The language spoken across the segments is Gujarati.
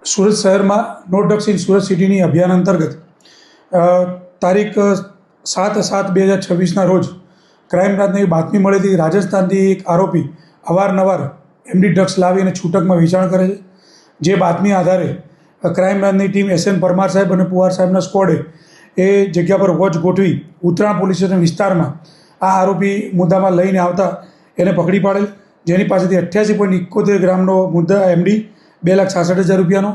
સુરત શહેરમાં નો ડ્રગ્સ ઇન સુરત સિટીની અભિયાન અંતર્ગત તારીખ 7/7/2026ના રોજ ક્રાઇમ બ્રાન્ચને એવી બાતમી મળી હતી. રાજસ્થાનથી એક આરોપી અવારનવાર એમડી ડ્રગ્સ લાવી અને છૂટકમાં વેચાણ કરે છે. જે બાતમી આધારે ક્રાઇમ બ્રાન્ચની ટીમ એસ એન પરમાર સાહેબ અને પુવાર સાહેબના સ્કોડે એ જગ્યા પર વોચ ગોઠવી ઉત્તરાયણ પોલીસ સ્ટેશન વિસ્તારમાં આ આરોપી મુદ્દામાં લઈને આવતા એને પકડી પાડેલ, જેની પાસેથી 88.71 ગ્રામનો મુદ્દા એમડી, 2,66,000 રૂપિયાનો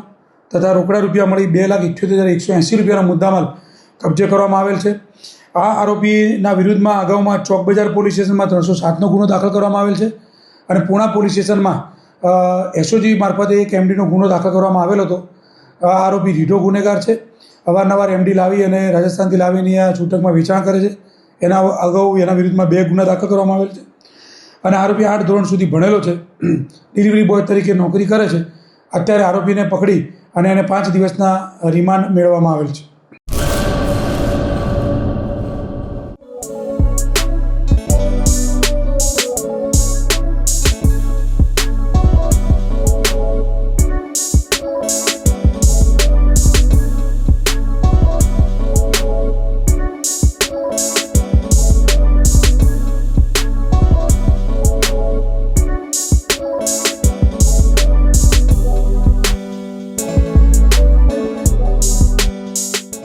તથા રોકડા રૂપિયા મળી 2,78,180 રૂપિયાનો મુદ્દામાલ કબજે કરવામાં આવેલ છે. આ આરોપીના વિરુદ્ધમાં અગાઉમાં ચોક બજાર પોલીસ સ્ટેશનમાં 307નો ગુનો દાખલ કરવામાં આવેલ છે અને પૂણા પોલીસ સ્ટેશનમાં એસઓજી મારફતે એક એમડીનો ગુનો દાખલ કરવામાં આવેલો હતો. આ આરોપી રીઢો ગુનેગાર છે. અવારનવાર એમડી લાવી અને રાજસ્થાનથી લાવીને આ છૂટકમાં વેચાણ કરે છે. એના અગાઉ એના વિરુદ્ધમાં 2 ગુના દાખલ કરવામાં આવેલ છે અને આરોપી 8 ધોરણ સુધી ભણેલો છે. ડિલિવરી બોય તરીકે નોકરી કરે છે. અત્યારે આરોપીને પકડી અને એને 5 દિવસના રિમાન્ડ મેળવવામાં આવેલ છે.